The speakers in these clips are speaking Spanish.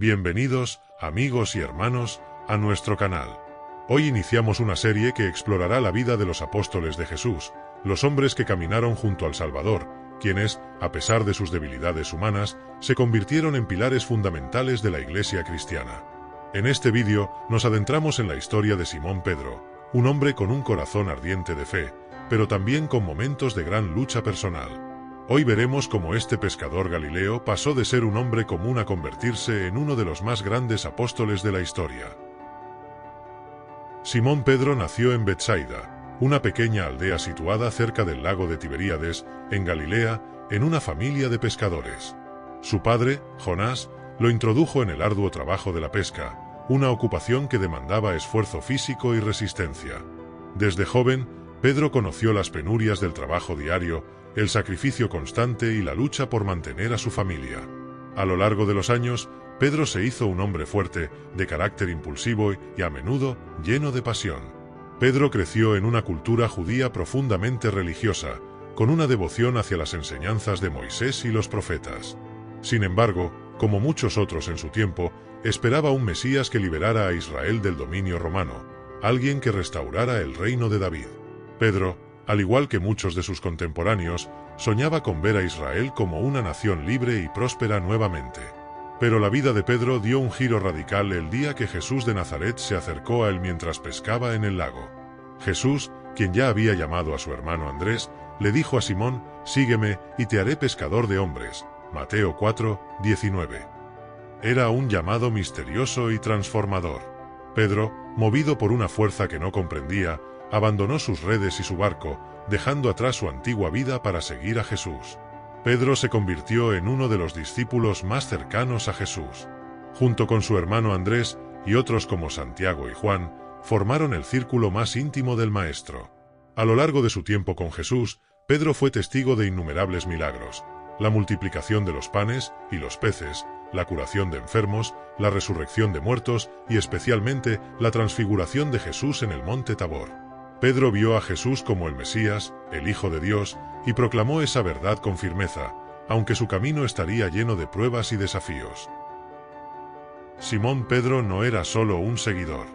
Bienvenidos, amigos y hermanos, a nuestro canal. Hoy iniciamos una serie que explorará la vida de los apóstoles de Jesús, los hombres que caminaron junto al Salvador, quienes, a pesar de sus debilidades humanas, se convirtieron en pilares fundamentales de la Iglesia cristiana. En este vídeo nos adentramos en la historia de Simón Pedro, un hombre con un corazón ardiente de fe, pero también con momentos de gran lucha personal. Hoy veremos cómo este pescador galileo pasó de ser un hombre común a convertirse en uno de los más grandes apóstoles de la historia. Simón Pedro nació en Betsaida, una pequeña aldea situada cerca del lago de Tiberíades, en Galilea, en una familia de pescadores. Su padre, Jonás, lo introdujo en el arduo trabajo de la pesca, una ocupación que demandaba esfuerzo físico y resistencia. Desde joven, Pedro conoció las penurias del trabajo diario, el sacrificio constante y la lucha por mantener a su familia. A lo largo de los años, Pedro se hizo un hombre fuerte, de carácter impulsivo y a menudo lleno de pasión. Pedro creció en una cultura judía profundamente religiosa, con una devoción hacia las enseñanzas de Moisés y los profetas. Sin embargo, como muchos otros en su tiempo, esperaba un Mesías que liberara a Israel del dominio romano, alguien que restaurara el reino de David. Pedro, al igual que muchos de sus contemporáneos, soñaba con ver a Israel como una nación libre y próspera nuevamente. Pero la vida de Pedro dio un giro radical el día que Jesús de Nazaret se acercó a él mientras pescaba en el lago. Jesús, quien ya había llamado a su hermano Andrés, le dijo a Simón: «Sígueme, y te haré pescador de hombres». Mateo 4:19. Era un llamado misterioso y transformador. Pedro, movido por una fuerza que no comprendía, abandonó sus redes y su barco, dejando atrás su antigua vida para seguir a Jesús. Pedro se convirtió en uno de los discípulos más cercanos a Jesús. Junto con su hermano Andrés y otros como Santiago y Juan, formaron el círculo más íntimo del Maestro. A lo largo de su tiempo con Jesús, Pedro fue testigo de innumerables milagros: la multiplicación de los panes y los peces, la curación de enfermos, la resurrección de muertos y especialmente la transfiguración de Jesús en el monte Tabor. Pedro vio a Jesús como el Mesías, el Hijo de Dios, y proclamó esa verdad con firmeza, aunque su camino estaría lleno de pruebas y desafíos. Simón Pedro no era solo un seguidor.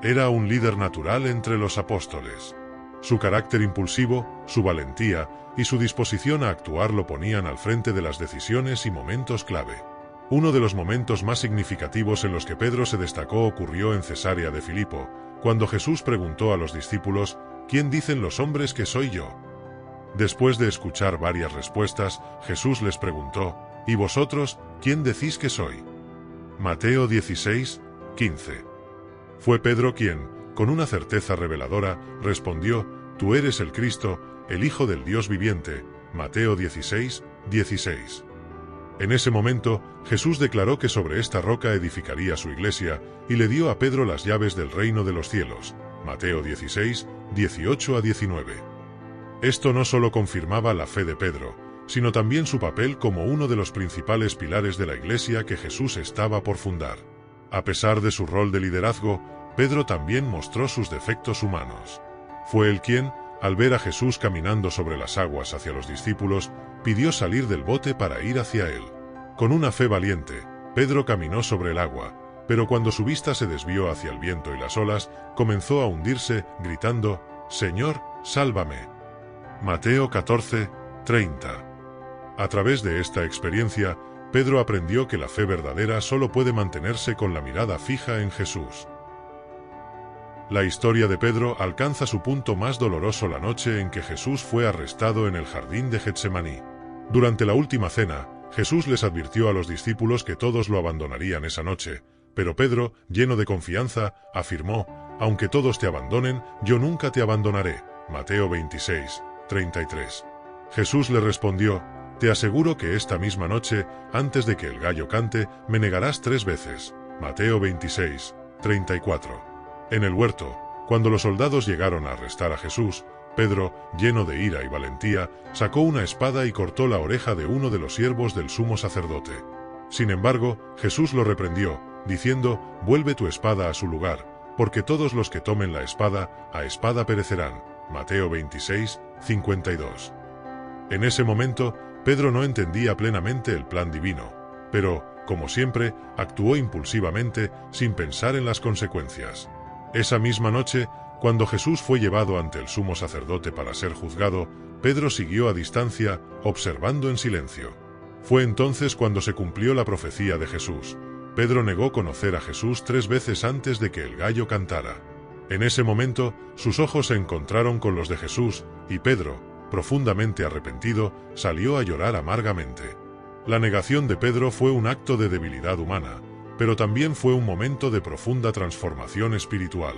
Era un líder natural entre los apóstoles. Su carácter impulsivo, su valentía y su disposición a actuar lo ponían al frente de las decisiones y momentos clave. Uno de los momentos más significativos en los que Pedro se destacó ocurrió en Cesarea de Filipo, cuando Jesús preguntó a los discípulos: «¿Quién dicen los hombres que soy yo?». Después de escuchar varias respuestas, Jesús les preguntó: «¿Y vosotros, quién decís que soy?». Mateo 16:15. Fue Pedro quien, con una certeza reveladora, respondió: «Tú eres el Cristo, el Hijo del Dios viviente». Mateo 16:16. En ese momento, Jesús declaró que sobre esta roca edificaría su iglesia, y le dio a Pedro las llaves del reino de los cielos. Mateo 16:18-19. Esto no solo confirmaba la fe de Pedro, sino también su papel como uno de los principales pilares de la iglesia que Jesús estaba por fundar. A pesar de su rol de liderazgo, Pedro también mostró sus defectos humanos. Fue él quien, al ver a Jesús caminando sobre las aguas hacia los discípulos, pidió salir del bote para ir hacia él. Con una fe valiente, Pedro caminó sobre el agua, pero cuando su vista se desvió hacia el viento y las olas, comenzó a hundirse, gritando: «Señor, sálvame». Mateo 14:30. A través de esta experiencia, Pedro aprendió que la fe verdadera solo puede mantenerse con la mirada fija en Jesús. La historia de Pedro alcanza su punto más doloroso la noche en que Jesús fue arrestado en el jardín de Getsemaní. Durante la última cena, Jesús les advirtió a los discípulos que todos lo abandonarían esa noche, pero Pedro, lleno de confianza, afirmó: «Aunque todos te abandonen, yo nunca te abandonaré». Mateo 26:33. Jesús le respondió: «Te aseguro que esta misma noche, antes de que el gallo cante, me negarás 3 veces». Mateo 26:34. En el huerto, cuando los soldados llegaron a arrestar a Jesús, Pedro, lleno de ira y valentía, sacó una espada y cortó la oreja de uno de los siervos del sumo sacerdote. Sin embargo, Jesús lo reprendió, diciendo: «Vuelve tu espada a su lugar, porque todos los que tomen la espada, a espada perecerán». Mateo 26:52. En ese momento, Pedro no entendía plenamente el plan divino, pero, como siempre, actuó impulsivamente, sin pensar en las consecuencias. Esa misma noche, cuando Jesús fue llevado ante el sumo sacerdote para ser juzgado, Pedro siguió a distancia, observando en silencio. Fue entonces cuando se cumplió la profecía de Jesús. Pedro negó conocer a Jesús 3 veces antes de que el gallo cantara. En ese momento, sus ojos se encontraron con los de Jesús, y Pedro, profundamente arrepentido, salió a llorar amargamente. La negación de Pedro fue un acto de debilidad humana, pero también fue un momento de profunda transformación espiritual.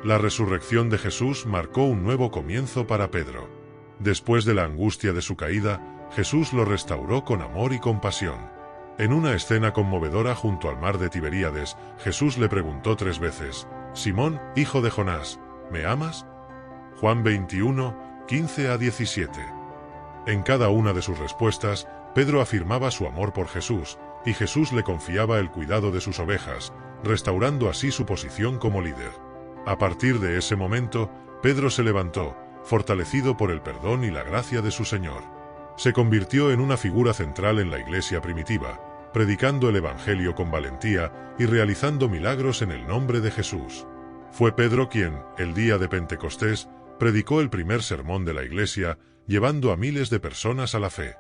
La resurrección de Jesús marcó un nuevo comienzo para Pedro. Después de la angustia de su caída, Jesús lo restauró con amor y compasión. En una escena conmovedora junto al mar de Tiberíades, Jesús le preguntó 3 veces: «Simón, hijo de Jonás, ¿me amas?». Juan 21, 15-17. En cada una de sus respuestas, Pedro afirmaba su amor por Jesús, y Jesús le confiaba el cuidado de sus ovejas, restaurando así su posición como líder. A partir de ese momento, Pedro se levantó, fortalecido por el perdón y la gracia de su Señor. Se convirtió en una figura central en la iglesia primitiva, predicando el Evangelio con valentía y realizando milagros en el nombre de Jesús. Fue Pedro quien, el día de Pentecostés, predicó el primer sermón de la iglesia, llevando a miles de personas a la fe.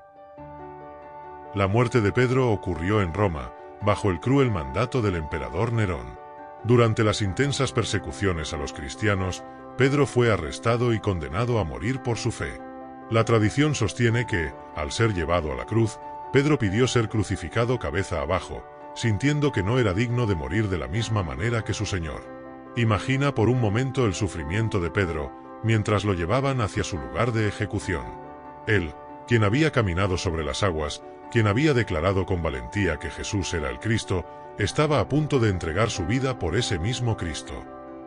La muerte de Pedro ocurrió en Roma, bajo el cruel mandato del emperador Nerón. Durante las intensas persecuciones a los cristianos, Pedro fue arrestado y condenado a morir por su fe. La tradición sostiene que, al ser llevado a la cruz, Pedro pidió ser crucificado cabeza abajo, sintiendo que no era digno de morir de la misma manera que su Señor. Imagina por un momento el sufrimiento de Pedro, mientras lo llevaban hacia su lugar de ejecución. Él, quien había caminado sobre las aguas, quien había declarado con valentía que Jesús era el Cristo, estaba a punto de entregar su vida por ese mismo Cristo.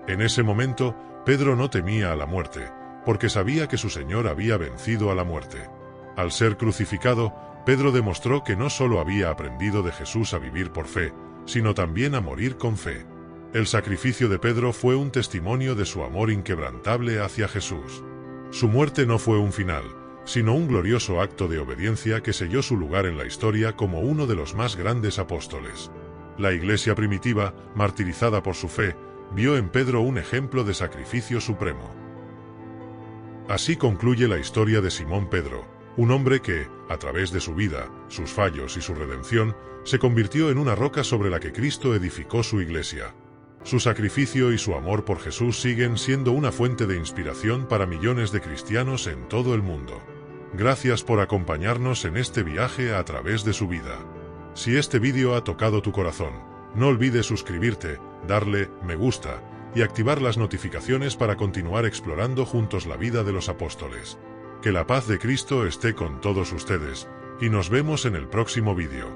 En ese momento, Pedro no temía a la muerte, porque sabía que su Señor había vencido a la muerte. Al ser crucificado, Pedro demostró que no solo había aprendido de Jesús a vivir por fe, sino también a morir con fe. El sacrificio de Pedro fue un testimonio de su amor inquebrantable hacia Jesús. Su muerte no fue un final, sino un glorioso acto de obediencia que selló su lugar en la historia como uno de los más grandes apóstoles. La iglesia primitiva, martirizada por su fe, vio en Pedro un ejemplo de sacrificio supremo. Así concluye la historia de Simón Pedro, un hombre que, a través de su vida, sus fallos y su redención, se convirtió en una roca sobre la que Cristo edificó su iglesia. Su sacrificio y su amor por Jesús siguen siendo una fuente de inspiración para millones de cristianos en todo el mundo. Gracias por acompañarnos en este viaje a través de su vida. Si este vídeo ha tocado tu corazón, no olvides suscribirte, darle me gusta y activar las notificaciones para continuar explorando juntos la vida de los apóstoles. Que la paz de Cristo esté con todos ustedes, y nos vemos en el próximo vídeo.